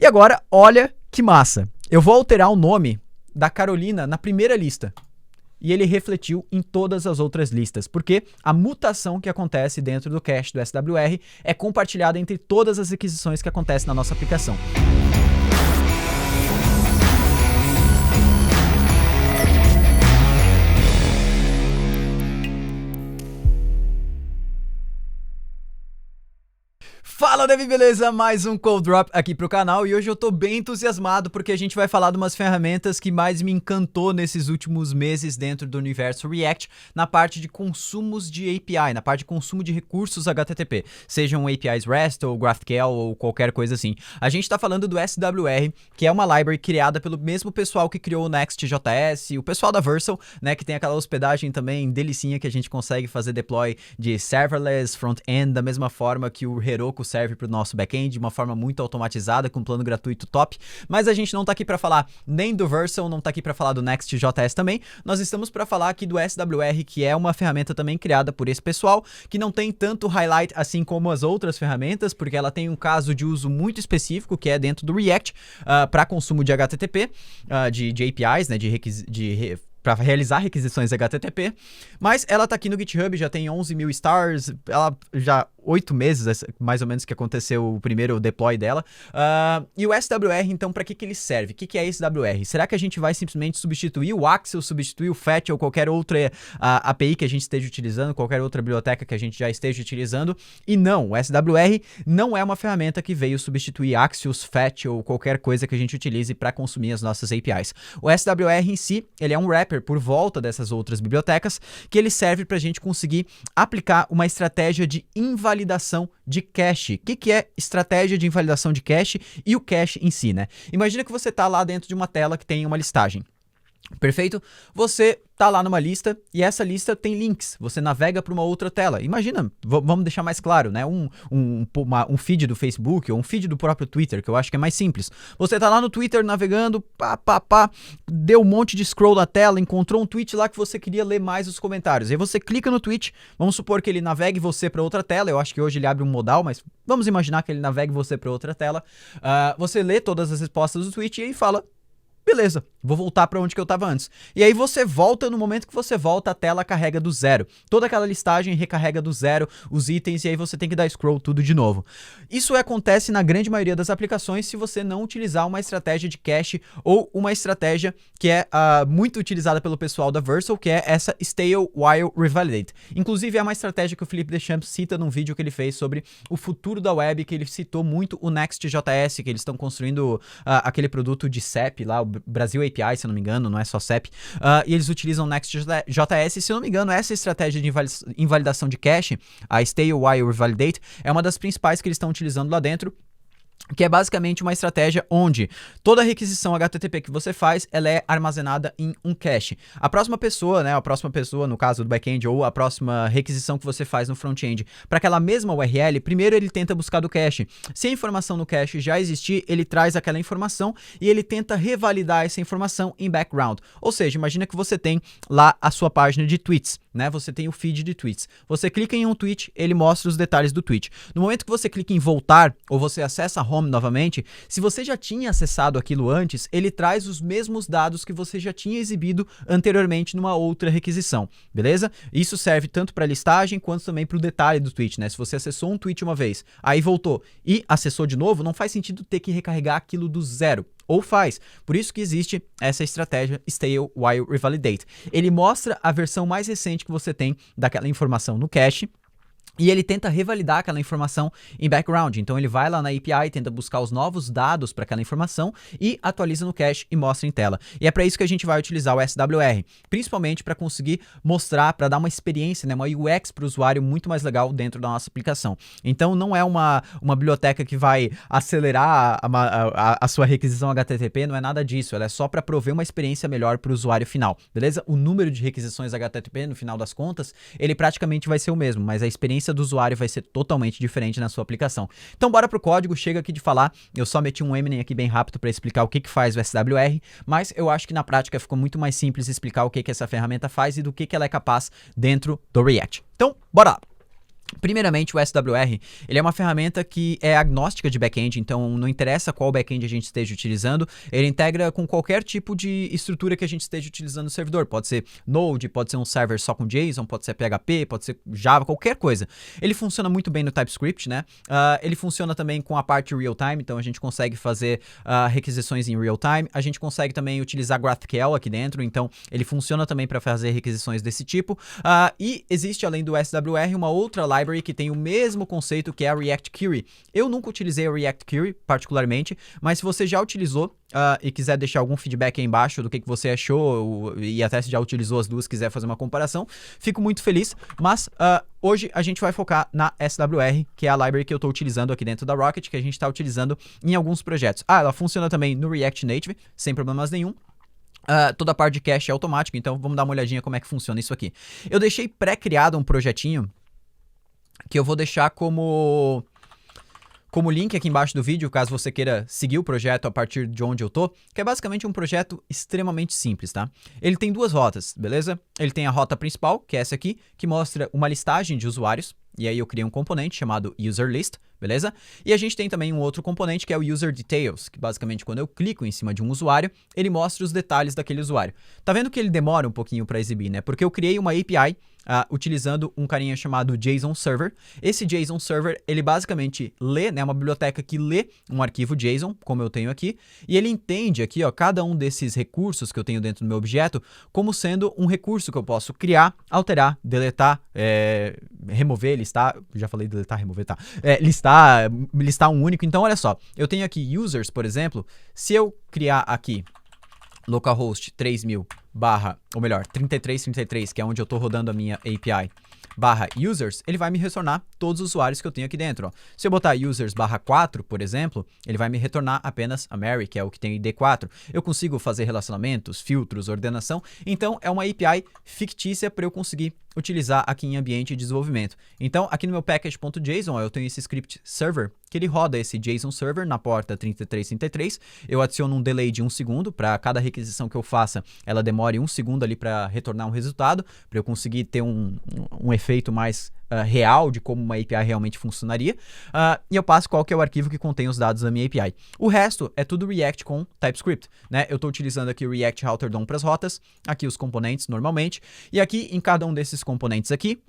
E agora, olha que massa. Eu vou alterar o nome da Carolina na primeira lista. E ele refletiu em todas as outras listas, porque a mutação que acontece dentro do cache do SWR é compartilhada entre todas as requisições que acontecem na nossa aplicação. Fala, Dev, beleza? Mais um Code Drop aqui pro canal e hoje eu tô bem entusiasmado porque a gente vai falar de umas ferramentas que mais me encantou nesses últimos meses dentro do universo React na parte de consumos de API, na parte de consumo de recursos HTTP, sejam APIs REST ou GraphQL ou qualquer coisa assim. A gente tá falando do SWR, que é uma library criada pelo mesmo pessoal que criou o Next.js, o pessoal da Vercel, né, que tem aquela hospedagem também delicinha que a gente consegue fazer deploy de serverless, front-end, da mesma forma que o Heroku serve para o nosso back-end de uma forma muito automatizada, com um plano gratuito top, mas a gente não tá aqui para falar nem do Vercel, não tá aqui para falar do Next.js também, nós estamos para falar aqui do SWR, que é uma ferramenta também criada por esse pessoal, que não tem tanto highlight assim como as outras ferramentas, porque ela tem um caso de uso muito específico, que é dentro do React, para consumo de HTTP, de APIs, né, para realizar requisições HTTP, mas ela tá aqui no GitHub, já tem 11 mil stars, ela já 8 meses, mais ou menos, que aconteceu o primeiro deploy dela. E o SWR, então, para que ele serve? O que é SWR? Será que a gente vai simplesmente substituir o Axel, substituir o Fetch ou qualquer outra API que a gente esteja utilizando, qualquer outra biblioteca que a gente já esteja utilizando? E não, o SWR não é uma ferramenta que veio substituir Axios, Fetch ou qualquer coisa que a gente utilize para consumir as nossas APIs. O SWR em si, ele é um wrapper por volta dessas outras bibliotecas, que ele serve para a gente conseguir aplicar uma estratégia de invalidação de cache. O que é estratégia de invalidação de cache e o cache em si, né? Imagina que você está lá dentro de uma tela que tem uma listagem. Perfeito? Você tá lá numa lista e essa lista tem links. Você navega para uma outra tela. Imagina, vamos deixar mais claro, né? Um feed do Facebook ou um feed do próprio Twitter, que eu acho que é mais simples. Você tá lá no Twitter navegando, deu um monte de scroll na tela, encontrou um tweet lá que você queria ler mais os comentários. Aí você clica no tweet, vamos supor que ele navegue você para outra tela. Eu acho que hoje ele abre um modal, mas vamos imaginar que ele navegue você para outra tela. Você lê todas as respostas do tweet e aí fala: beleza, vou voltar para onde que eu estava antes. E aí você volta, no momento que você volta, a tela carrega do zero. Toda aquela listagem recarrega do zero os itens e aí você tem que dar scroll tudo de novo. Isso acontece na grande maioria das aplicações se você não utilizar uma estratégia de cache ou uma estratégia que é muito utilizada pelo pessoal da Vercel, que é essa Stale While Revalidate. Inclusive é uma estratégia que o Felipe Deschamps cita num vídeo que ele fez sobre o futuro da web, que ele citou muito o Next.js, que eles estão construindo aquele produto de SEP lá, o Brasil API, se eu não me engano, não é só SEP, e eles utilizam Next.js, e se eu não me engano, essa estratégia de invalidação de cache, a Stale While Revalidate, é uma das principais que eles estão utilizando lá dentro, que é basicamente uma estratégia onde toda requisição HTTP que você faz, ela é armazenada em um cache. A próxima pessoa, no caso do back-end, ou a próxima requisição que você faz no front-end, para aquela mesma URL, primeiro ele tenta buscar do cache. Se a informação no cache já existir, ele traz aquela informação e ele tenta revalidar essa informação em background. Ou seja, imagina que você tem lá a sua página de tweets, né? Você tem o feed de tweets. Você clica em um tweet, ele mostra os detalhes do tweet. No momento que você clica em voltar, ou você acessa a home novamente, se você já tinha acessado aquilo antes, ele traz os mesmos dados que você já tinha exibido anteriormente numa outra requisição, beleza? Isso serve tanto para listagem quanto também para o detalhe do tweet, né? Se você acessou um tweet uma vez, aí voltou e acessou de novo, não faz sentido ter que recarregar aquilo do zero. Ou faz. Por isso que existe essa estratégia Stale While Revalidate. Ele mostra a versão mais recente que você tem daquela informação no cache, e ele tenta revalidar aquela informação em background. Então ele vai lá na API, tenta buscar os novos dados para aquela informação e atualiza no cache e mostra em tela. E é para isso que a gente vai utilizar o SWR, principalmente para conseguir mostrar, para dar uma experiência, né, uma UX para o usuário muito mais legal dentro da nossa aplicação. Então não é uma biblioteca que vai acelerar a sua requisição HTTP, não é nada disso. Ela é só para prover uma experiência melhor para o usuário final, beleza? O número de requisições HTTP, no final das contas, ele praticamente vai ser o mesmo, mas a experiência do usuário vai ser totalmente diferente na sua aplicação. Então bora pro código, chega aqui de falar, eu só meti um Eminem aqui bem rápido para explicar o que faz o SWR, mas eu acho que na prática ficou muito mais simples explicar o que essa ferramenta faz e do que ela é capaz dentro do React. Então, bora lá! Primeiramente, o SWR, ele é uma ferramenta que é agnóstica de back-end, então não interessa qual back-end a gente esteja utilizando, ele integra com qualquer tipo de estrutura que a gente esteja utilizando no servidor. Pode ser Node, pode ser um server só com JSON, pode ser PHP, pode ser Java, qualquer coisa. Ele funciona muito bem no TypeScript, né? Ele funciona também com a parte real-time, então a gente consegue fazer requisições em real-time. A gente consegue também utilizar GraphQL aqui dentro, então ele funciona também para fazer requisições desse tipo. E existe, além do SWR, uma outra library que tem o mesmo conceito, que é a React Query. Eu nunca utilizei a React Query particularmente, mas se você já utilizou e quiser deixar algum feedback aí embaixo do que você achou, e até se já utilizou as duas, quiser fazer uma comparação, fico muito feliz. Mas hoje a gente vai focar na SWR, que é a library que eu estou utilizando aqui dentro da Rocket, que a gente está utilizando em alguns projetos. Ela funciona também no React Native, sem problemas nenhum. Toda a parte de cache é automática, então vamos dar uma olhadinha como é que funciona isso aqui. Eu deixei pré-criado um projetinho que eu vou deixar como link aqui embaixo do vídeo, caso você queira seguir o projeto a partir de onde eu tô, que é basicamente um projeto extremamente simples, tá? Ele tem duas rotas, beleza? Ele tem a rota principal, que é essa aqui, que mostra uma listagem de usuários, e aí eu criei um componente chamado userList, beleza? E a gente tem também um outro componente que é o userDetails, que basicamente quando eu clico em cima de um usuário, ele mostra os detalhes daquele usuário. Tá vendo que ele demora um pouquinho para exibir, né? Porque eu criei uma API utilizando um carinha chamado JSON Server. Esse JSON Server, ele basicamente lê, né, uma biblioteca que lê um arquivo JSON, como eu tenho aqui, e ele entende aqui, ó, cada um desses recursos que eu tenho dentro do meu objeto como sendo um recurso que eu posso criar, alterar, deletar, remover, listar, já falei deletar, remover, tá? Listar um único. Então, olha só, eu tenho aqui users, por exemplo, se eu criar aqui localhost 3000 ou melhor, 3333, que é onde eu estou rodando a minha API, /users, ele vai me retornar todos os usuários que eu tenho aqui dentro. Ó. Se eu botar users /4, por exemplo, ele vai me retornar apenas a Mary, que é o que tem ID4. Eu consigo fazer relacionamentos, filtros, ordenação. Então, é uma API fictícia para eu conseguir utilizar aqui em ambiente de desenvolvimento. Então, aqui no meu package.json, eu tenho esse script server, que ele roda esse JSON server na porta 3333. Eu adiciono um delay de 1 segundo, para cada requisição que eu faça, ela demore 1 segundo ali para retornar um resultado, para eu conseguir ter um efeito mais real de como uma API realmente funcionaria. E eu passo qual que é o arquivo que contém os dados da minha API. O resto é tudo React com TypeScript, né? Eu estou utilizando aqui o React Router DOM para as rotas, aqui os componentes normalmente, e aqui em cada um desses componentes aqui,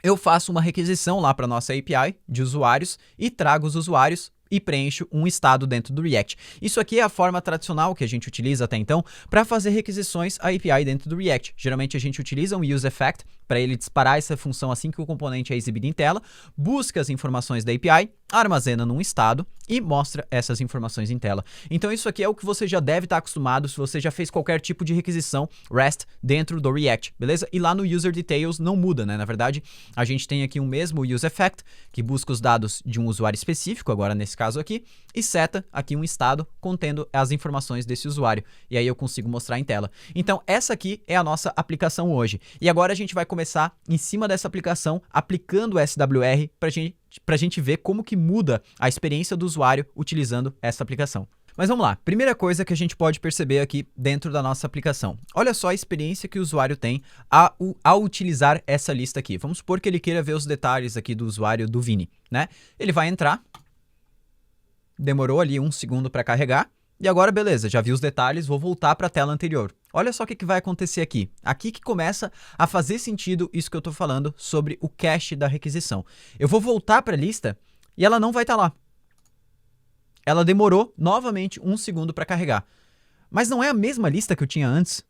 eu faço uma requisição lá para nossa API de usuários e trago os usuários e preencho um estado dentro do React. Isso aqui é a forma tradicional que a gente utiliza até então para fazer requisições à API dentro do React. Geralmente a gente utiliza um useEffect para ele disparar essa função assim que o componente é exibido em tela, busca as informações da API, armazena num estado e mostra essas informações em tela. Então isso aqui é o que você já deve estar acostumado se você já fez qualquer tipo de requisição REST dentro do React, beleza? E lá no userDetails não muda, né? Na verdade, a gente tem aqui um mesmo useEffect que busca os dados de um usuário específico, agora nesse caso aqui, e seta aqui um estado contendo as informações desse usuário. E aí eu consigo mostrar em tela. Então essa aqui é a nossa aplicação hoje. E agora a gente vai começar em cima dessa aplicação, aplicando o SWR para a gente ver como que muda a experiência do usuário utilizando essa aplicação. Mas vamos lá, primeira coisa que a gente pode perceber aqui dentro da nossa aplicação. Olha só a experiência que o usuário tem ao utilizar essa lista aqui. Vamos supor que ele queira ver os detalhes aqui do usuário do Vini, né? Ele vai entrar, demorou ali 1 segundo para carregar, e agora beleza, já vi os detalhes, vou voltar para a tela anterior. Olha só o que vai acontecer aqui. Aqui que começa a fazer sentido isso que eu estou falando sobre o cache da requisição. Eu vou voltar para a lista e ela não vai estar lá. Ela demorou novamente 1 segundo para carregar. Mas não é a mesma lista que eu tinha antes.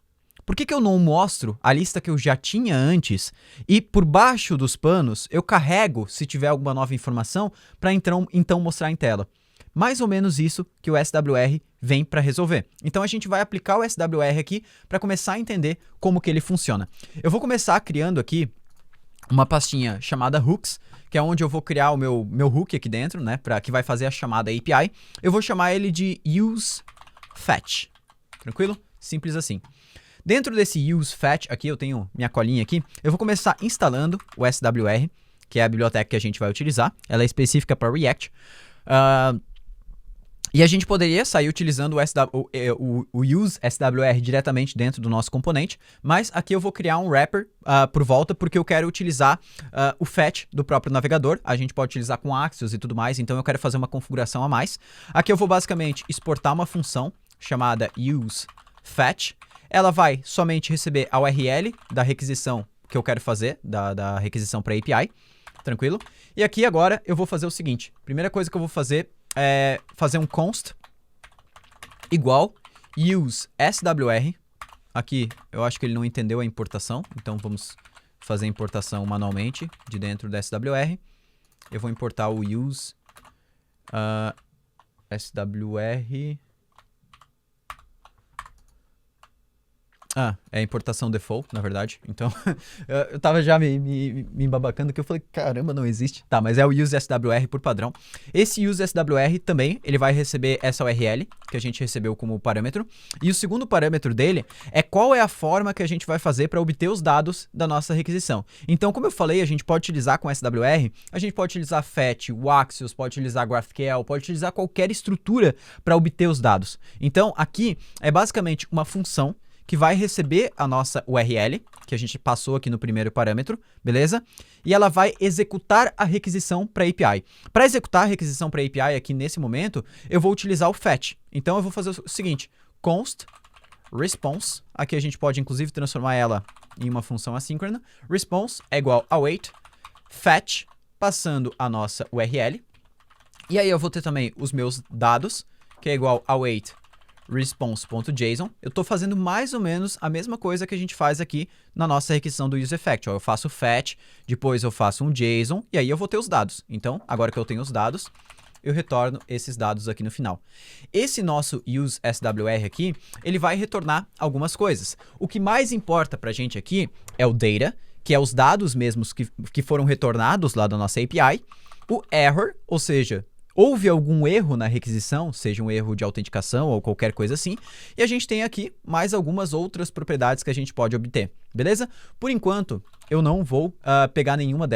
Por que eu não mostro a lista que eu já tinha antes e por baixo dos panos eu carrego se tiver alguma nova informação para então mostrar em tela? Mais ou menos isso que o SWR vem para resolver. Então a gente vai aplicar o SWR aqui para começar a entender como que ele funciona. Eu vou começar criando aqui uma pastinha chamada hooks, que é onde eu vou criar o meu hook aqui dentro, né, que vai fazer a chamada API. Eu vou chamar ele de useFetch. Tranquilo? Simples assim. Dentro desse useFetch aqui, eu tenho minha colinha aqui, eu vou começar instalando o SWR, que é a biblioteca que a gente vai utilizar. Ela é específica para React. E a gente poderia sair utilizando o use SWR diretamente dentro do nosso componente, mas aqui eu vou criar um wrapper por volta, porque eu quero utilizar o fetch do próprio navegador. A gente pode utilizar com Axios e tudo mais, então eu quero fazer uma configuração a mais. Aqui eu vou basicamente exportar uma função chamada useFetch. Ela vai somente receber a URL da requisição que eu quero fazer, da requisição para API, tranquilo? E aqui agora eu vou fazer o seguinte, primeira coisa que eu vou fazer é fazer um const igual use SWR. Aqui eu acho que ele não entendeu a importação, então vamos fazer a importação manualmente de dentro da SWR. Eu vou importar o use SWR. É a importação default, na verdade. Então, eu tava já me embabacando que eu falei, caramba, não existe. Tá, mas é o use SWR por padrão. Esse use SWR também, ele vai receber essa URL, que a gente recebeu como parâmetro. E o segundo parâmetro dele é qual é a forma que a gente vai fazer para obter os dados da nossa requisição. Então, como eu falei, a gente pode utilizar com SWR, a gente pode utilizar fetch, o Axios, pode utilizar GraphQL, pode utilizar qualquer estrutura para obter os dados. Então, aqui é basicamente uma função que vai receber a nossa URL, que a gente passou aqui no primeiro parâmetro, beleza? E ela vai executar a requisição para API. Para executar a requisição para API aqui nesse momento, eu vou utilizar o fetch. Então eu vou fazer o seguinte, const response, aqui a gente pode inclusive transformar ela em uma função assíncrona. Response é igual a await fetch, passando a nossa URL. E aí eu vou ter também os meus dados, que é igual a await response.json. Eu estou fazendo mais ou menos a mesma coisa que a gente faz aqui na nossa requisição do useEffect. Eu faço fetch, depois eu faço um JSON e aí eu vou ter os dados. Então, agora que eu tenho os dados, eu retorno esses dados aqui no final. Esse nosso useSWR aqui, ele vai retornar algumas coisas. O que mais importa para a gente aqui é o data, que é os dados mesmos que foram retornados lá da nossa API, o error, ou seja, houve algum erro na requisição, seja um erro de autenticação ou qualquer coisa assim, e a gente tem aqui mais algumas outras propriedades que a gente pode obter, beleza? Por enquanto, eu não vou pegar nenhuma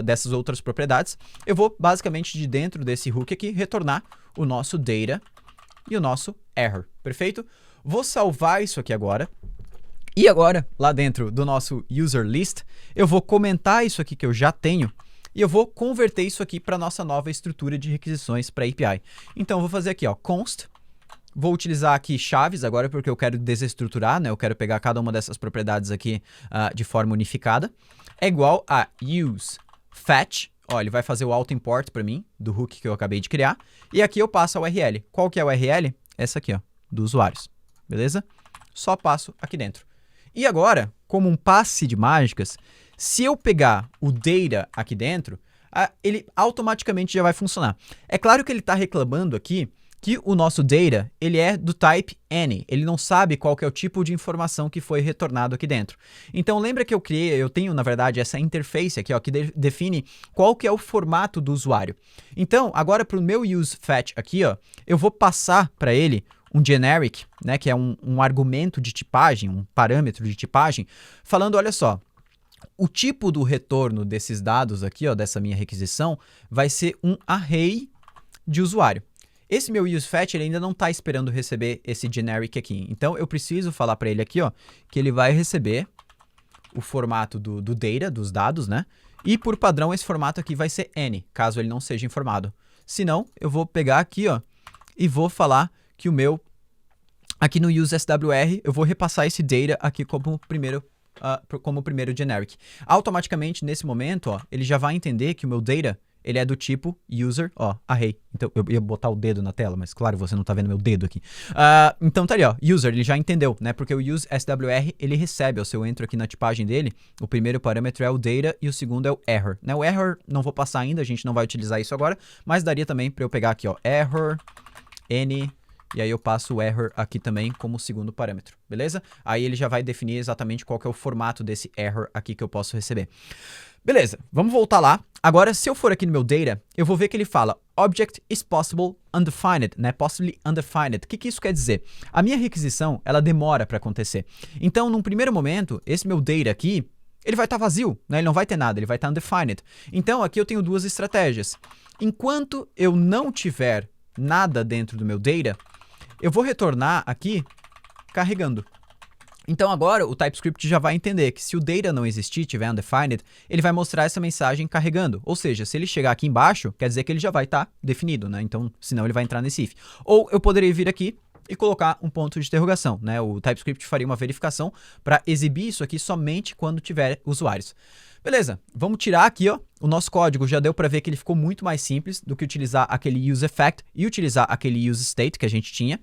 dessas outras propriedades, eu vou basicamente de dentro desse hook aqui retornar o nosso data e o nosso error, perfeito? Vou salvar isso aqui agora. E agora, lá dentro do nosso user list, eu vou comentar isso aqui que eu já tenho, e eu vou converter isso aqui para a nossa nova estrutura de requisições para API. Então, eu vou fazer aqui, ó, const. Vou utilizar aqui chaves agora, porque eu quero desestruturar, né? Eu quero pegar cada uma dessas propriedades aqui de forma unificada. É igual a useFetch. Ó, ele vai fazer o auto-import para mim, do hook que eu acabei de criar. E aqui eu passo a URL. Qual que é a URL? Essa aqui, ó, do usuários. Beleza? Só passo aqui dentro. E agora, como um passe de mágicas, se eu pegar o data aqui dentro, ele automaticamente já vai funcionar. É claro que ele está reclamando aqui que o nosso data, ele é do type any. Ele não sabe qual que é o tipo de informação que foi retornado aqui dentro. Então, lembra que eu tenho, na verdade, essa interface aqui, ó, que define qual que é o formato do usuário. Então, agora para o meu useFetch aqui, ó, eu vou passar para ele um generic, né, que é um argumento de tipagem, um parâmetro de tipagem, falando, olha só, o tipo do retorno desses dados aqui, ó, dessa minha requisição, vai ser um array de usuário. Esse meu useFetch ele ainda não está esperando receber esse generic aqui. Então, eu preciso falar para ele aqui, ó, que ele vai receber o formato do data, dos dados, né? E, por padrão, esse formato aqui vai ser n, caso ele não seja informado. Se não, eu vou pegar aqui, ó, e vou falar que o meu, aqui no useSWR, eu vou repassar esse data aqui como primeiro generic. Automaticamente, nesse momento, ó, ele já vai entender que o meu data, ele é do tipo user, ó, array. Então, eu ia botar o dedo na tela, mas claro, você não tá vendo meu dedo aqui. Então, tá ali, ó, user, ele já entendeu, né? Porque o useSWR, ele recebe, ó, se eu entro aqui na tipagem dele, o primeiro parâmetro é o data e o segundo é o error, né? O error não vou passar ainda, a gente não vai utilizar isso agora, mas daria também para eu pegar aqui, ó, error, n, e aí eu passo o error aqui também como segundo parâmetro, beleza? Aí ele já vai definir exatamente qual que é o formato desse error aqui que eu posso receber. Beleza, vamos voltar lá. Agora, se eu for aqui no meu data, eu vou ver que ele fala object is possible undefined, né? Possibly undefined. O que isso quer dizer? A minha requisição, ela demora para acontecer. Então, num primeiro momento, esse meu data aqui, ele vai estar vazio, né? Ele não vai ter nada, ele vai estar undefined. Então, aqui eu tenho duas estratégias. Enquanto eu não tiver nada dentro do meu data, eu vou retornar aqui carregando. Então agora o TypeScript já vai entender que se o data não existir, tiver undefined, ele vai mostrar essa mensagem carregando. Ou seja, se ele chegar aqui embaixo, quer dizer que ele já vai estar definido, né? Então, senão ele vai entrar nesse if. Ou eu poderia vir aqui e colocar um ponto de interrogação, né? O TypeScript faria uma verificação para exibir isso aqui somente quando tiver usuários. Beleza, vamos tirar aqui, ó, o nosso código. Já deu para ver que ele ficou muito mais simples do que utilizar aquele useEffect e utilizar aquele useState que a gente tinha.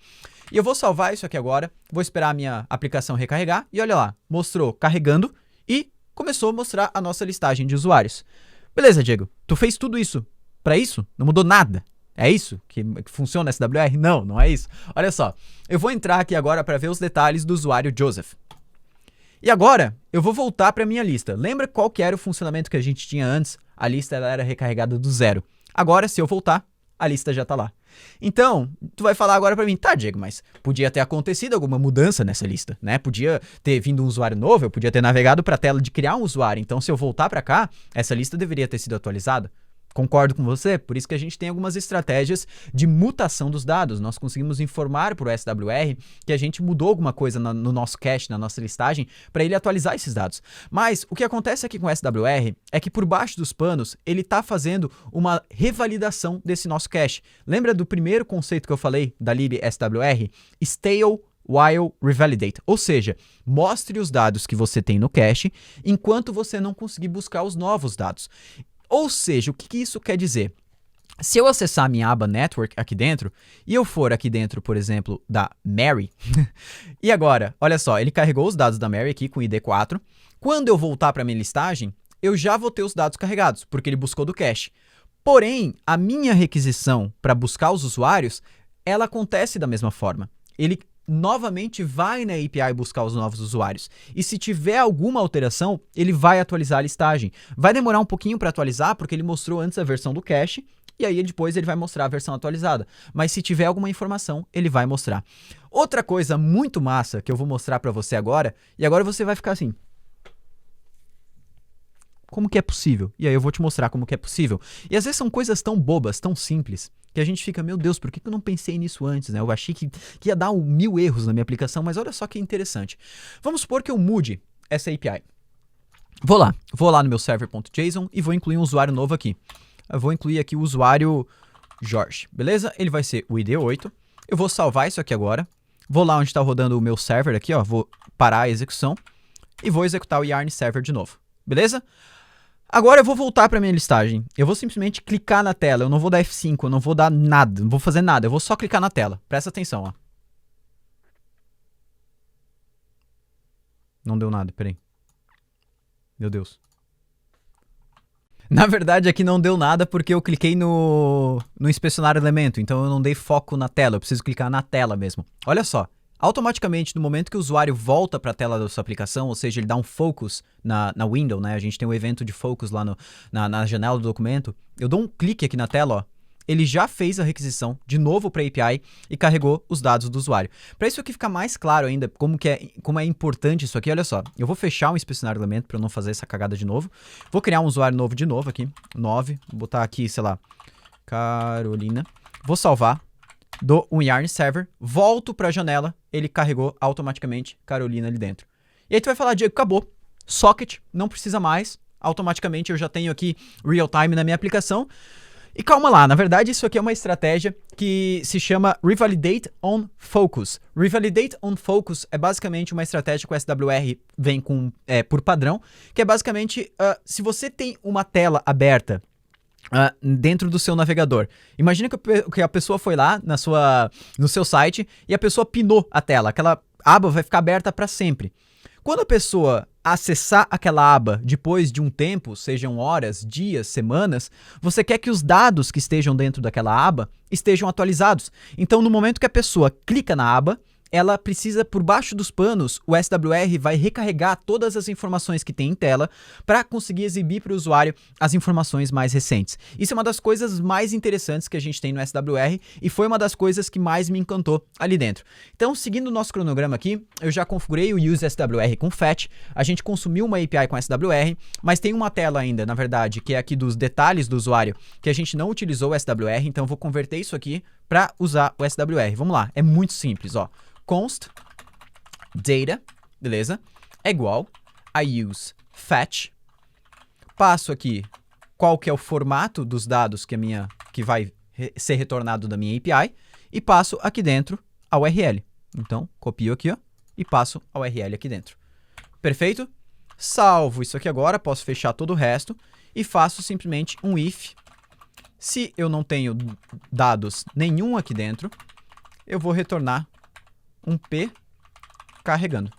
E eu vou salvar isso aqui agora, vou esperar a minha aplicação recarregar e olha lá, mostrou carregando e começou a mostrar a nossa listagem de usuários. Beleza, Diego, tu fez tudo isso para isso? Não mudou nada? É isso que funciona a SWR? Não, não é isso. Olha só, eu vou entrar aqui agora para ver os detalhes do usuário Joseph. E agora, eu vou voltar para a minha lista. Lembra qual que era o funcionamento que a gente tinha antes? A lista ela era recarregada do zero. Agora, se eu voltar, a lista já está lá. Então, tu vai falar agora para mim, tá, Diego, mas podia ter acontecido alguma mudança nessa lista, né? Podia ter vindo um usuário novo, eu podia ter navegado para a tela de criar um usuário. Então, se eu voltar para cá, essa lista deveria ter sido atualizada. Concordo com você, por isso que a gente tem algumas estratégias de mutação dos dados. Nós conseguimos informar para o SWR que a gente mudou alguma coisa no nosso cache, na nossa listagem, para ele atualizar esses dados. Mas o que acontece aqui com o SWR é que por baixo dos panos, ele está fazendo uma revalidação desse nosso cache. Lembra do primeiro conceito que eu falei da lib SWR? Stale while revalidate, ou seja, mostre os dados que você tem no cache enquanto você não conseguir buscar os novos dados. Ou seja, o que isso quer dizer? Se eu acessar a minha aba Network aqui dentro, e eu for aqui dentro, por exemplo, da Mary, e agora, olha só, ele carregou os dados da Mary aqui com ID4, quando eu voltar para a minha listagem, eu já vou ter os dados carregados, porque ele buscou do cache. Porém, a minha requisição para buscar os usuários, ela acontece da mesma forma. Ele novamente vai na API buscar os novos usuários. E se tiver alguma alteração, ele vai atualizar a listagem. Vai demorar um pouquinho para atualizar, porque ele mostrou antes a versão do cache, e aí depois ele vai mostrar a versão atualizada. Mas se tiver alguma informação, ele vai mostrar. Outra coisa muito massa que eu vou mostrar para você agora, e agora você vai ficar assim... Como que é possível? E aí eu vou te mostrar como que é possível. E às vezes são coisas tão bobas, tão simples, que a gente fica, meu Deus, por que eu não pensei nisso antes, né? Eu achei que ia dar 1000 erros na minha aplicação, mas olha só que interessante. Vamos supor que eu mude essa API. Vou lá no meu server.json e vou incluir um usuário novo aqui. Eu vou incluir aqui o usuário Jorge, beleza? Ele vai ser o ID8. Eu vou salvar isso aqui agora. Vou lá onde está rodando o meu server aqui, ó. Vou parar a execução e vou executar o yarn server de novo, beleza? Agora eu vou voltar para minha listagem. Eu vou simplesmente clicar na tela. Eu não vou dar F5, eu não vou dar nada, não vou fazer nada. Eu vou só clicar na tela. Presta atenção, ó. Não deu nada, peraí. Meu Deus. Na verdade, aqui não deu nada porque eu cliquei no inspecionar elemento. Então eu não dei foco na tela. Eu preciso clicar na tela mesmo. Olha só. Automaticamente, no momento que o usuário volta para a tela da sua aplicação, ou seja, ele dá um focus na window, né? A gente tem um evento de focus lá na janela do documento. Eu dou um clique aqui na tela, ó. Ele já fez a requisição de novo para a API e carregou os dados do usuário. Para isso aqui ficar mais claro ainda como é importante isso aqui, olha só. Eu vou fechar o inspecionar elemento para eu não fazer essa cagada de novo. Vou criar um usuário novo de novo aqui, 9. Vou botar aqui, sei lá, Carolina. Vou salvar. Dou um yarn server, volto para a janela, ele carregou automaticamente Carolina ali dentro. E aí tu vai falar, Diego, acabou. Socket, não precisa mais. Automaticamente eu já tenho aqui real time na minha aplicação. E calma lá, na verdade isso aqui é uma estratégia que se chama Revalidate on Focus. Revalidate on Focus é basicamente uma estratégia que o SWR vem com, por padrão, que é basicamente, se você tem uma tela aberta dentro do seu navegador. Imagina que a pessoa foi lá no seu site e a pessoa pinou a tela. Aquela aba vai ficar aberta para sempre. Quando a pessoa acessar aquela aba depois de um tempo, sejam horas, dias, semanas, você quer que os dados que estejam dentro daquela aba estejam atualizados. Então, no momento que a pessoa clica na aba, ela precisa, por baixo dos panos, o SWR vai recarregar todas as informações que tem em tela para conseguir exibir para o usuário as informações mais recentes. Isso é uma das coisas mais interessantes que a gente tem no SWR e foi uma das coisas que mais me encantou ali dentro. Então, seguindo o nosso cronograma aqui, eu já configurei o use SWR com fetch, a gente consumiu uma API com SWR, mas tem uma tela ainda, na verdade, que é aqui dos detalhes do usuário, que a gente não utilizou o SWR, então eu vou converter isso aqui para usar o SWR. Vamos lá, é muito simples, ó. Const data, beleza? É igual a use fetch. Passo aqui qual que é o formato dos dados que vai ser retornado da minha API e passo aqui dentro a URL. Então, copio aqui, ó, e passo a URL aqui dentro. Perfeito? Salvo isso aqui agora, posso fechar todo o resto e faço simplesmente um if. Se eu não tenho dados nenhum aqui dentro, eu vou retornar um P carregando.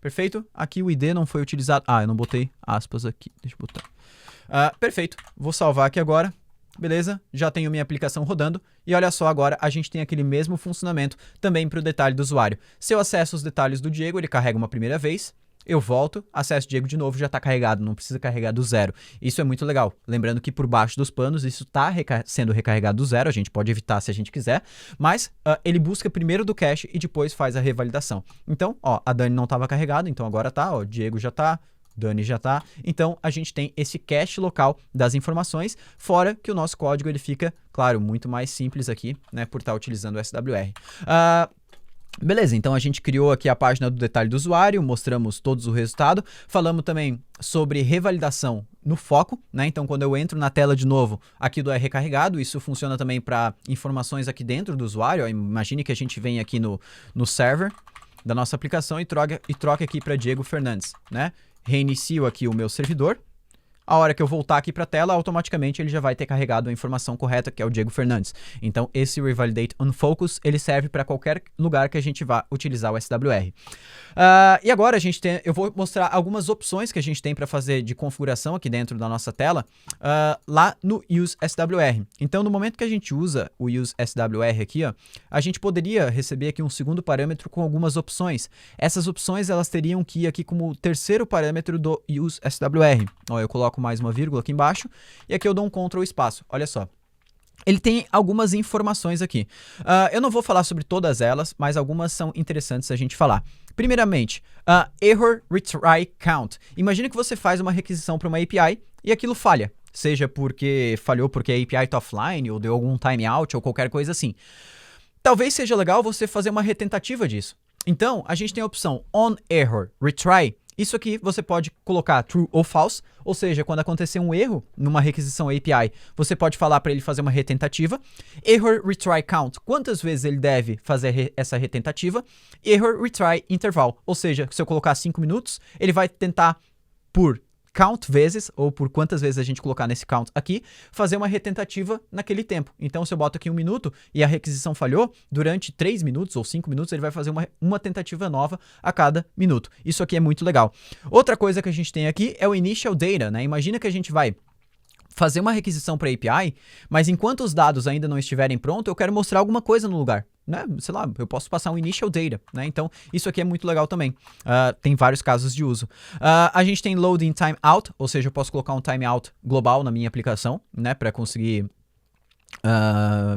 Perfeito? Aqui o ID não foi utilizado. Ah, eu não botei aspas aqui. Deixa eu botar. Perfeito. Vou salvar aqui agora. Beleza? Já tenho minha aplicação rodando. E olha só, agora a gente tem aquele mesmo funcionamento também para o detalhe do usuário. Se eu acesso os detalhes do Diego, ele carrega uma primeira vez. Eu volto, acesso o Diego de novo, já está carregado, não precisa carregar do zero. Isso é muito legal. Lembrando que por baixo dos panos isso está sendo recarregado do zero, a gente pode evitar se a gente quiser, mas ele busca primeiro do cache e depois faz a revalidação. Então, ó, a Dani não estava carregada, então agora tá, ó, Diego já tá, Dani já tá. Então, a gente tem esse cache local das informações, fora que o nosso código ele fica, claro, muito mais simples aqui, né, por estar utilizando o SWR. Beleza, então a gente criou aqui a página do detalhe do usuário, mostramos todos o resultado, falamos também sobre revalidação no foco, né? Então quando eu entro na tela de novo, aqui do recarregado, isso funciona também para informações aqui dentro do usuário. Imagine que a gente vem aqui no server da nossa aplicação e troca aqui para Diego Fernandes, né? Reinicio aqui o meu servidor. A hora que eu voltar aqui para a tela, automaticamente ele já vai ter carregado a informação correta, que é o Diego Fernandes. Então, esse Revalidate on Focus, ele serve para qualquer lugar que a gente vá utilizar o SWR. E agora eu vou mostrar algumas opções que a gente tem para fazer de configuração aqui dentro da nossa tela, lá no Use SWR. Então, no momento que a gente usa o Use SWR aqui, ó, a gente poderia receber aqui um segundo parâmetro com algumas opções. Essas opções, elas teriam que ir aqui como terceiro parâmetro do Use SWR. Ó, eu coloco mais uma vírgula aqui embaixo, e aqui eu dou um Ctrl espaço, olha só. Ele tem algumas informações aqui. Eu não vou falar sobre todas elas, mas algumas são interessantes a gente falar. Primeiramente, Error Retry Count. Imagina que você faz uma requisição para uma API e aquilo falha. Seja porque falhou porque a API está offline, ou deu algum timeout, ou qualquer coisa assim. Talvez seja legal você fazer uma retentativa disso. Então, a gente tem a opção On Error Retry. Isso aqui você pode colocar true ou false, ou seja, quando acontecer um erro numa requisição API, você pode falar para ele fazer uma retentativa. Error retry count, quantas vezes ele deve fazer essa retentativa. Error retry interval, ou seja, se eu colocar 5 minutos, ele vai tentar por count vezes, ou por quantas vezes a gente colocar nesse count aqui, fazer uma retentativa naquele tempo. Então, se eu boto aqui 1 minuto e a requisição falhou, durante 3 minutos ou 5 minutos, ele vai fazer uma tentativa nova a cada minuto. Isso aqui é muito legal. Outra coisa que a gente tem aqui é o initial data, né? Imagina que a gente vai fazer uma requisição para API, mas enquanto os dados ainda não estiverem prontos, eu quero mostrar alguma coisa no lugar. Né? Sei lá, eu posso passar um initial data, né? Então, isso aqui é muito legal também. Tem vários casos de uso. A gente tem loading timeout, ou seja, eu posso colocar um timeout global na minha aplicação, né? Para conseguir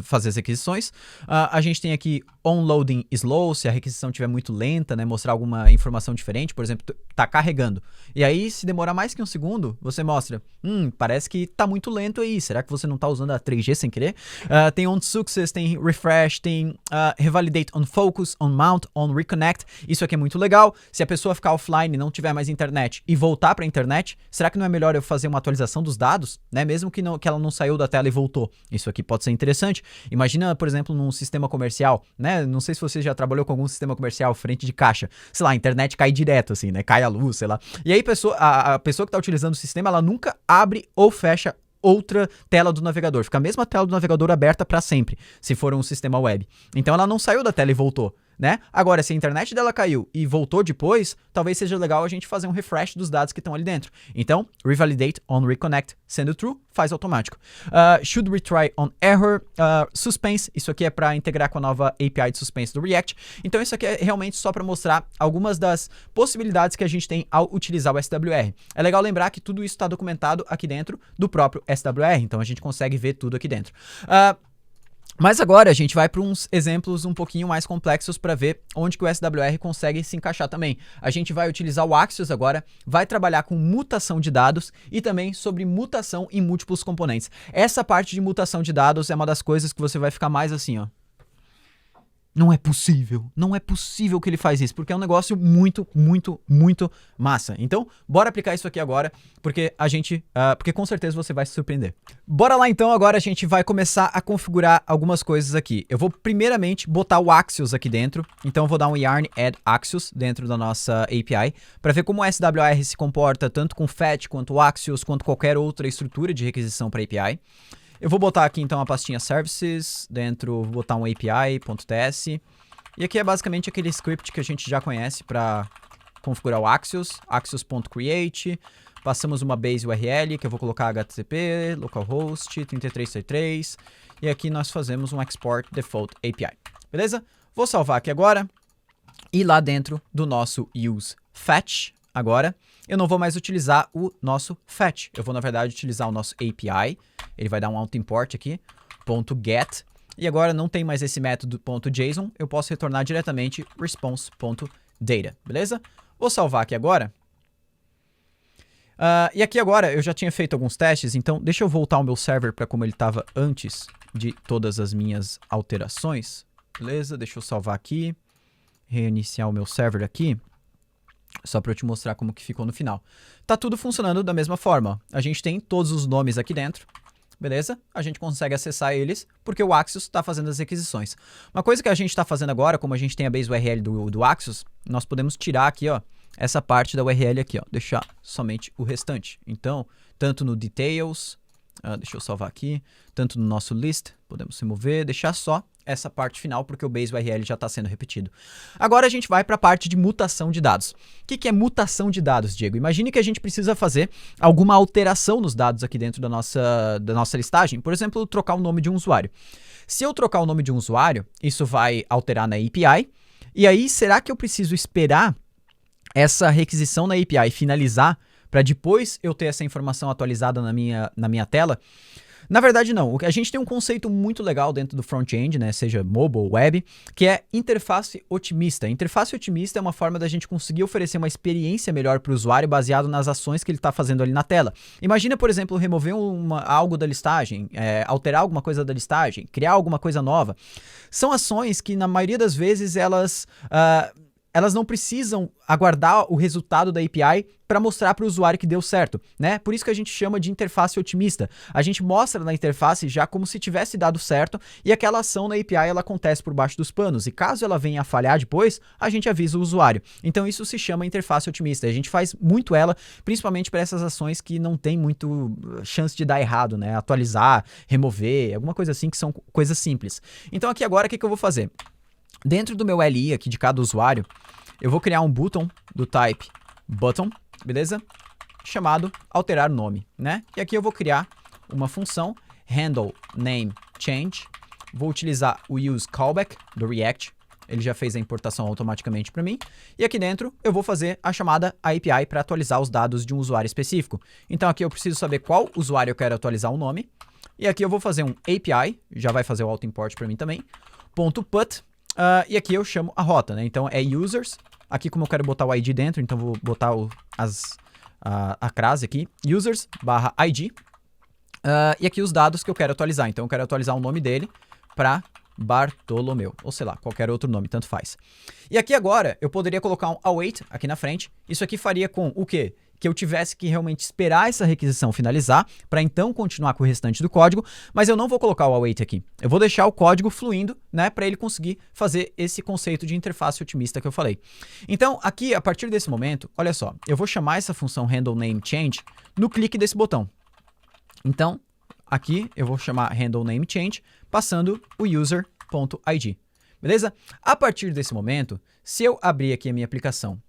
fazer as requisições. A gente tem aqui onloading slow, se a requisição estiver muito lenta, né, mostrar alguma informação diferente, por exemplo, tá carregando. E aí, se demorar mais que 1 segundo, você mostra, parece que tá muito lento aí, será que você não tá usando a 3G sem querer? Tem on success, tem refresh, tem revalidate on focus, on mount, on reconnect. Isso aqui é muito legal. Se a pessoa ficar offline e não tiver mais internet e voltar para a internet, será que não é melhor eu fazer uma atualização dos dados, né, mesmo que ela não saiu da tela e voltou? Isso aqui pode ser interessante. Imagina, por exemplo, num sistema comercial, né? Não sei se você já trabalhou com algum sistema comercial frente de caixa. Sei lá, a internet cai direto, assim, né? Cai a luz, sei lá. E aí a pessoa que está utilizando o sistema, ela nunca abre ou fecha outra tela do navegador. Fica a mesma tela do navegador aberta para sempre, se for um sistema web. Então ela não saiu da tela e voltou, né? Agora, se a internet dela caiu e voltou depois, talvez seja legal a gente fazer um refresh dos dados que estão ali dentro. Então, revalidate on reconnect, sendo true, faz automático. Should retry on error, suspense, isso aqui é para integrar com a nova API de suspense do React. Então, isso aqui é realmente só para mostrar algumas das possibilidades que a gente tem ao utilizar o SWR. É legal lembrar que tudo isso está documentado aqui dentro do próprio SWR, então a gente consegue ver tudo aqui dentro. Mas agora a gente vai para uns exemplos um pouquinho mais complexos para ver onde que o SWR consegue se encaixar também. A gente vai utilizar o Axios agora, vai trabalhar com mutação de dados e também sobre mutação em múltiplos componentes. Essa parte de mutação de dados é uma das coisas que você vai ficar mais assim, ó. Não é possível. Não é possível que ele faz isso, porque é um negócio muito, muito, muito massa. Então, bora aplicar isso aqui agora, porque porque com certeza você vai se surpreender. Bora lá então, agora a gente vai começar a configurar algumas coisas aqui. Eu vou primeiramente botar o Axios aqui dentro, então eu vou dar um yarn add Axios dentro da nossa API, para ver como o SWR se comporta tanto com fetch, quanto o Axios, quanto qualquer outra estrutura de requisição para API. Eu vou botar aqui então a pastinha services, vou botar um API.ts, e aqui é basicamente aquele script que a gente já conhece para configurar o Axios, axios.create, passamos uma base URL que eu vou colocar HTTP, localhost, 3333, e aqui nós fazemos um export default API, beleza? Vou salvar aqui agora, e lá dentro do nosso use fetch, agora, eu não vou mais utilizar o nosso fetch. Eu vou, na verdade, utilizar o nosso API. Ele vai dar um auto-import aqui, .get. E agora não tem mais esse método .json. Eu posso retornar diretamente response.data, beleza? Vou salvar aqui agora. E aqui agora eu já tinha feito alguns testes, então deixa eu voltar o meu server para como ele estava antes de todas as minhas alterações. Beleza? Deixa eu salvar aqui. Reiniciar o meu server aqui. Só para eu te mostrar como que ficou no final. Tá tudo funcionando da mesma forma. A gente tem todos os nomes aqui dentro, beleza? A gente consegue acessar eles porque o Axios está fazendo as requisições. Uma coisa que a gente está fazendo agora, como a gente tem a base URL do Axios, nós podemos tirar aqui, ó, essa parte da URL aqui, ó, deixar somente o restante. Então, tanto no details, deixa eu salvar aqui, tanto no nosso list, podemos remover, deixar só essa parte final, porque o base URL já está sendo repetido. Agora a gente vai para a parte de mutação de dados. O que é mutação de dados, Diego? Imagine que a gente precisa fazer alguma alteração nos dados aqui dentro da nossa listagem, por exemplo, trocar o nome de um usuário. Se eu trocar o nome de um usuário, isso vai alterar na API, e aí será que eu preciso esperar essa requisição na API finalizar para depois eu ter essa informação atualizada na minha tela? Na verdade, não. A gente tem um conceito muito legal dentro do front-end, né, seja mobile ou web, que é interface otimista. Interface otimista é uma forma da gente conseguir oferecer uma experiência melhor para o usuário baseado nas ações que ele está fazendo ali na tela. Imagina, por exemplo, remover algo da listagem, alterar alguma coisa da listagem, criar alguma coisa nova. São ações que, na maioria das vezes, elas não precisam aguardar o resultado da API para mostrar para o usuário que deu certo, né? Por isso que a gente chama de interface otimista. A gente mostra na interface já como se tivesse dado certo e aquela ação na API ela acontece por baixo dos panos. E caso ela venha a falhar depois, a gente avisa o usuário. Então isso se chama interface otimista. A gente faz muito ela, principalmente para essas ações que não tem muito chance de dar errado, né? Atualizar, remover, alguma coisa assim que são coisas simples. Então aqui agora o que eu vou fazer? Dentro do meu LI aqui de cada usuário, eu vou criar um button do type button, beleza? Chamado alterar nome, né? E aqui eu vou criar uma função handle name change. Vou utilizar o use callback do React. Ele já fez a importação automaticamente para mim. E aqui dentro eu vou fazer a chamada API para atualizar os dados de um usuário específico. Então aqui eu preciso saber qual usuário eu quero atualizar o nome. E aqui eu vou fazer um API, já vai fazer o auto-import para mim também, .put. E aqui eu chamo a rota, né? Então é users. Aqui como eu quero botar o ID dentro, então vou botar a crase aqui. Users /ID. E aqui os dados que eu quero atualizar. Então eu quero atualizar o nome dele para Bartolomeu. Ou sei lá, qualquer outro nome, tanto faz. E aqui agora eu poderia colocar um await aqui na frente. Isso aqui faria com o quê? Que eu tivesse que realmente esperar essa requisição finalizar para então continuar com o restante do código, mas eu não vou colocar o await aqui. Eu vou deixar o código fluindo, né, para ele conseguir fazer esse conceito de interface otimista que eu falei. Então, aqui, a partir desse momento, olha só, eu vou chamar essa função handle name change no clique desse botão. Então, aqui eu vou chamar handle name change passando o user.id. Beleza? A partir desse momento, se eu abrir aqui a minha aplicação,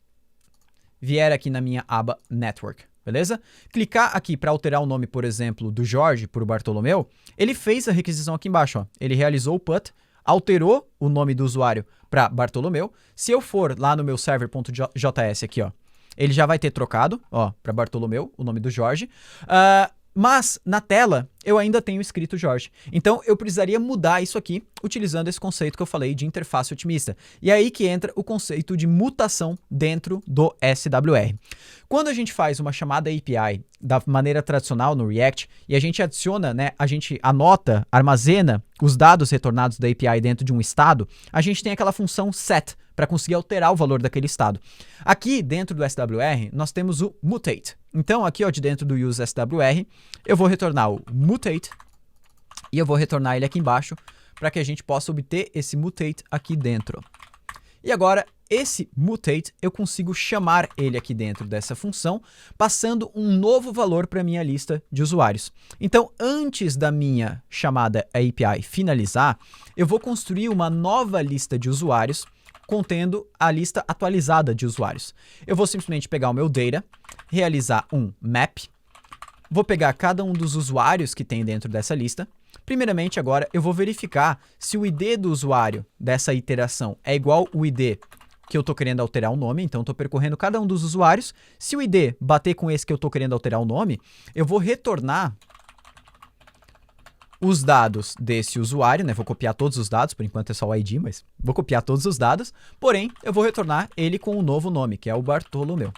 vier aqui na minha aba Network, beleza? Clicar aqui para alterar o nome, por exemplo, do Jorge por Bartolomeu, ele fez a requisição aqui embaixo, ó. Ele realizou o put, alterou o nome do usuário para Bartolomeu. Se eu for lá no meu server.js aqui, ó, ele já vai ter trocado, ó, para Bartolomeu, o nome do Jorge. Mas na tela eu ainda tenho escrito Jorge. Então eu precisaria mudar isso aqui utilizando esse conceito que eu falei de interface otimista. E é aí que entra o conceito de mutação dentro do SWR. Quando a gente faz uma chamada API da maneira tradicional no React e a gente adiciona, né, a gente anota, armazena os dados retornados da API dentro de um estado, a gente tem aquela função set para conseguir alterar o valor daquele estado. Aqui dentro do SWR nós temos o mutate. Então aqui ó, de dentro do use SWR eu vou retornar o mutate e eu vou retornar ele aqui embaixo para que a gente possa obter esse mutate aqui dentro. E agora esse mutate eu consigo chamar ele aqui dentro dessa função, passando um novo valor para a minha lista de usuários. Então, antes da minha chamada API finalizar, eu vou construir uma nova lista de usuários contendo a lista atualizada de usuários. Eu vou simplesmente pegar o meu data, realizar um map, vou pegar cada um dos usuários que tem dentro dessa lista. Primeiramente, agora, eu vou verificar se o ID do usuário dessa iteração é igual ao ID que eu estou querendo alterar o nome. Então, estou percorrendo cada um dos usuários. Se o ID bater com esse que eu estou querendo alterar o nome, eu vou retornar os dados desse usuário, né? Vou copiar todos os dados, por enquanto é só o ID, mas vou copiar todos os dados. Porém, eu vou retornar ele com um novo nome, que é o Bartolomeu.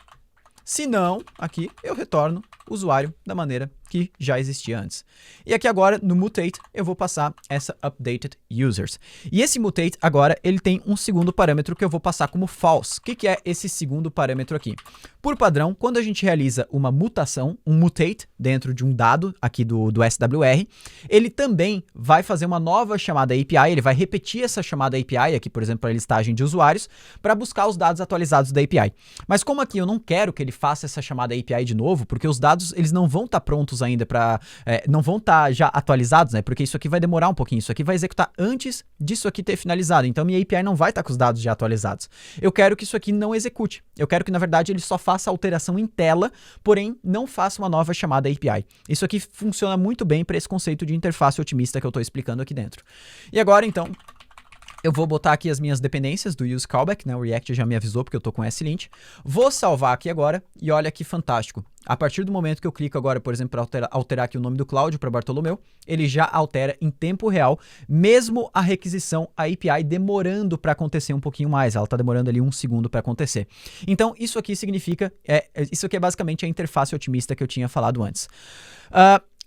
Se não, aqui eu retorno o usuário da maneira que já existia antes. E aqui agora, no mutate, eu vou passar essa updated users. E esse mutate agora, ele tem um segundo parâmetro que eu vou passar como false. O que é esse segundo parâmetro aqui? Por padrão, quando a gente realiza uma mutação, um mutate, dentro de um dado aqui do SWR, ele também vai fazer uma nova chamada API, ele vai repetir essa chamada API aqui, por exemplo, para a listagem de usuários, para buscar os dados atualizados da API. Mas como aqui eu não quero que ele faça essa chamada API de novo, porque os dados eles não vão estar prontos ainda para... não vão estar já atualizados, né? Porque isso aqui vai demorar um pouquinho, isso aqui vai executar antes disso aqui ter finalizado. Então, minha API não vai estar com os dados já atualizados. Eu quero que isso aqui não execute. Eu quero que, na verdade, ele só faça a alteração em tela, porém, não faça uma nova chamada API. Isso aqui funciona muito bem para esse conceito de interface otimista que eu estou explicando aqui dentro. E agora, então... eu vou botar aqui as minhas dependências do use callback, né? O React já me avisou porque eu tô com slint. Vou salvar aqui agora e olha que fantástico. A partir do momento que eu clico agora, por exemplo, para alterar aqui o nome do Cláudio para Bartolomeu, ele já altera em tempo real, mesmo a requisição, a API demorando para acontecer um pouquinho mais. Ela está demorando ali 1 segundo para acontecer. Então, isso aqui significa, isso aqui é basicamente a interface otimista que eu tinha falado antes.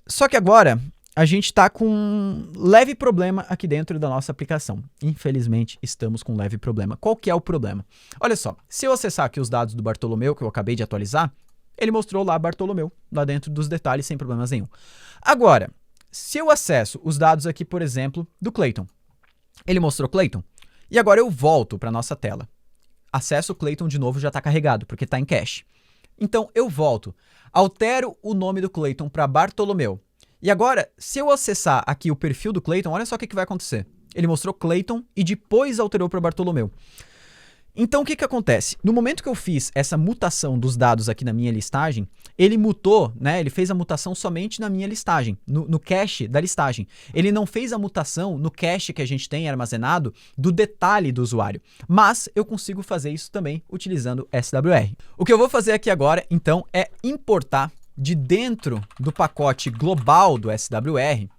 Só que agora... a gente está com um leve problema aqui dentro da nossa aplicação. Infelizmente, estamos com um leve problema. Qual que é o problema? Olha só, se eu acessar aqui os dados do Bartolomeu, que eu acabei de atualizar, ele mostrou lá Bartolomeu, lá dentro dos detalhes, sem problemas nenhum. Agora, se eu acesso os dados aqui, por exemplo, do Clayton, ele mostrou Clayton, e agora eu volto para a nossa tela. Acesso o Clayton de novo, já está carregado, porque está em cache. Então, eu volto, altero o nome do Clayton para Bartolomeu. E agora, se eu acessar aqui o perfil do Clayton, olha só o que vai acontecer. Ele mostrou Clayton e depois alterou para Bartolomeu. Então, o que acontece? No momento que eu fiz essa mutação dos dados aqui na minha listagem, ele mutou, né? Ele fez a mutação somente na minha listagem, no cache da listagem. Ele não fez a mutação no cache que a gente tem armazenado do detalhe do usuário. Mas eu consigo fazer isso também utilizando SWR. O que eu vou fazer aqui agora, então, é importar de dentro do pacote global do SWR,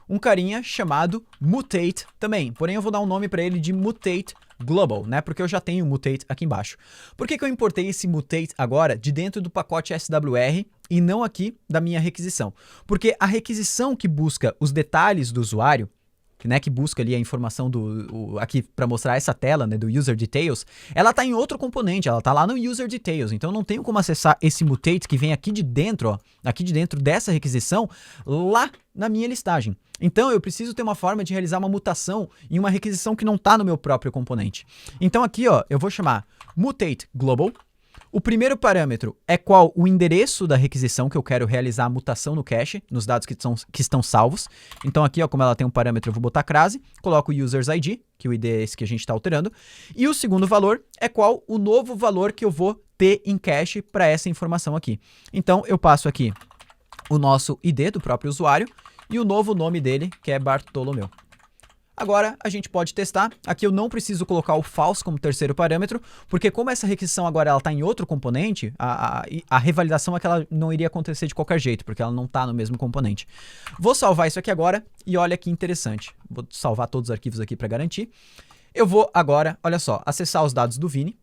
um carinha chamado mutate também. Porém, eu vou dar um nome para ele de mutate global, né? Porque eu já tenho mutate aqui embaixo. Por que eu importei esse mutate agora de dentro do pacote SWR e não aqui da minha requisição? Porque a requisição que busca os detalhes do usuário, né, que busca ali a informação aqui para mostrar essa tela, né, do user details, ela está em outro componente, ela está lá no user details, então eu não tenho como acessar esse mutate que vem aqui de dentro, ó, aqui de dentro dessa requisição, lá na minha listagem. Então eu preciso ter uma forma de realizar uma mutação em uma requisição que não está no meu próprio componente. Então aqui, ó, eu vou chamar mutate global. O primeiro parâmetro é qual o endereço da requisição que eu quero realizar a mutação no cache, nos dados que estão salvos. Então aqui, ó, como ela tem um parâmetro, eu vou botar crase, coloco o users ID, que o ID é esse que a gente está alterando. E o segundo valor é qual o novo valor que eu vou ter em cache para essa informação aqui. Então eu passo aqui o nosso ID do próprio usuário e o novo nome dele, que é Bartolomeu. Agora a gente pode testar. Aqui eu não preciso colocar o false como terceiro parâmetro, porque como essa requisição agora ela está em outro componente, a revalidação é que ela não iria acontecer de qualquer jeito, porque ela não está no mesmo componente. Vou salvar isso aqui agora e olha que interessante. Vou salvar todos os arquivos aqui para garantir. Eu vou agora, olha só, acessar os dados do Vini.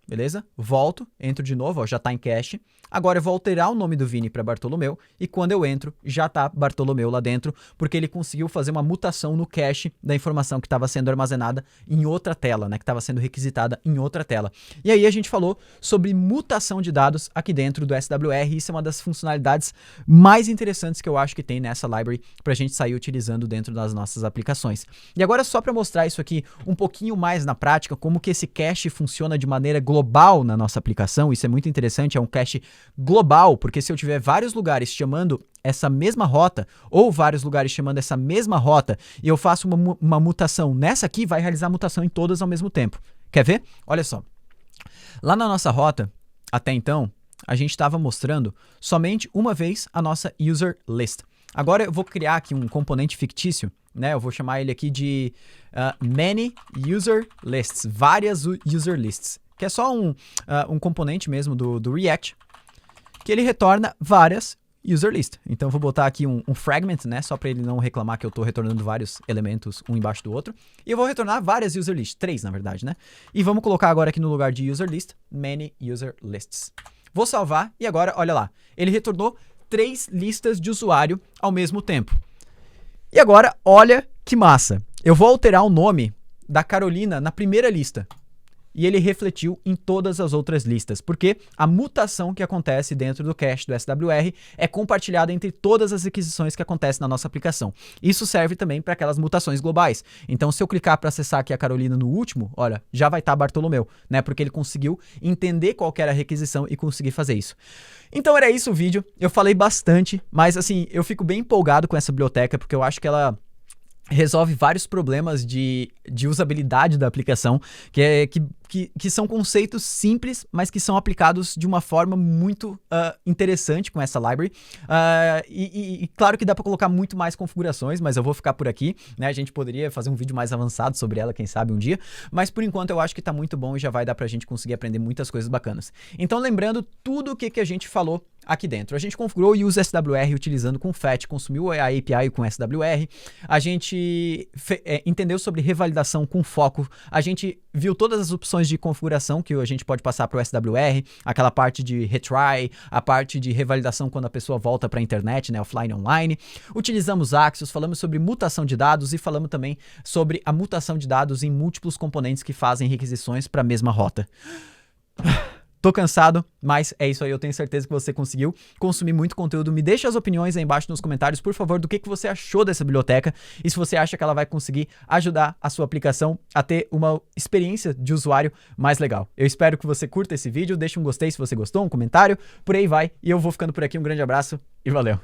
Beleza? Volto, entro de novo, ó, já está em cache. Agora eu vou alterar o nome do Vini para Bartolomeu e quando eu entro, já está Bartolomeu lá dentro, porque ele conseguiu fazer uma mutação no cache da informação que estava sendo armazenada em outra tela, né, que estava sendo requisitada em outra tela. E aí a gente falou sobre mutação de dados aqui dentro do SWR, e isso é uma das funcionalidades mais interessantes que eu acho que tem nessa library para a gente sair utilizando dentro das nossas aplicações. E agora só para mostrar isso aqui um pouquinho mais na prática, como que esse cache funciona de maneira global na nossa aplicação, isso é muito interessante, é um cache global, porque se eu tiver vários lugares chamando essa mesma rota, ou vários lugares chamando essa mesma rota, e eu faço uma mutação nessa aqui, vai realizar a mutação em todas ao mesmo tempo. Quer ver? Olha só. Lá na nossa rota, até então, a gente estava mostrando somente uma vez a nossa user list. Agora eu vou criar aqui um componente fictício, né? Eu vou chamar ele aqui de many user lists, várias user lists, que é só um componente mesmo do React, que ele retorna várias user list. Então eu vou botar aqui um fragment, né, só para ele não reclamar que eu estou retornando vários elementos um embaixo do outro. E eu vou retornar várias user lists, 3 na verdade, né? E vamos colocar agora aqui no lugar de user list, many user lists. Vou salvar e agora, olha lá, ele retornou 3 listas de usuário ao mesmo tempo. E agora, olha que massa. Eu vou alterar o nome da Carolina na primeira lista. E ele refletiu em todas as outras listas, porque a mutação que acontece dentro do cache do SWR é compartilhada entre todas as requisições que acontecem na nossa aplicação. Isso serve também para aquelas mutações globais. Então, se eu clicar para acessar aqui a Carolina no último, olha, já vai estar Bartolomeu, né? Porque ele conseguiu entender qual que era a requisição e conseguir fazer isso. Então, era isso o vídeo. Eu falei bastante, mas assim, eu fico bem empolgado com essa biblioteca, porque eu acho que ela resolve vários problemas de usabilidade da aplicação, que são conceitos simples, mas que são aplicados de uma forma muito interessante com essa library. E claro que dá para colocar muito mais configurações, mas eu vou ficar por aqui, né? A gente poderia fazer um vídeo mais avançado sobre ela, quem sabe um dia, mas por enquanto eu acho que tá muito bom e já vai dar pra gente conseguir aprender muitas coisas bacanas. Então lembrando tudo o que a gente falou aqui dentro. A gente configurou o use SWR utilizando com FAT, consumiu a API com SWR, a gente entendeu sobre revalidação com foco, a gente viu todas as opções de configuração que a gente pode passar para o SWR, aquela parte de retry, a parte de revalidação quando a pessoa volta para a internet, né, offline e online. Utilizamos Axios, falamos sobre mutação de dados e falamos também sobre a mutação de dados em múltiplos componentes que fazem requisições para a mesma rota. Tô cansado, mas é isso aí, eu tenho certeza que você conseguiu consumir muito conteúdo. Me deixa as opiniões aí embaixo nos comentários, por favor, do que você achou dessa biblioteca e se você acha que ela vai conseguir ajudar a sua aplicação a ter uma experiência de usuário mais legal. Eu espero que você curta esse vídeo, deixe um gostei se você gostou, um comentário, por aí vai, e eu vou ficando por aqui, um grande abraço e valeu!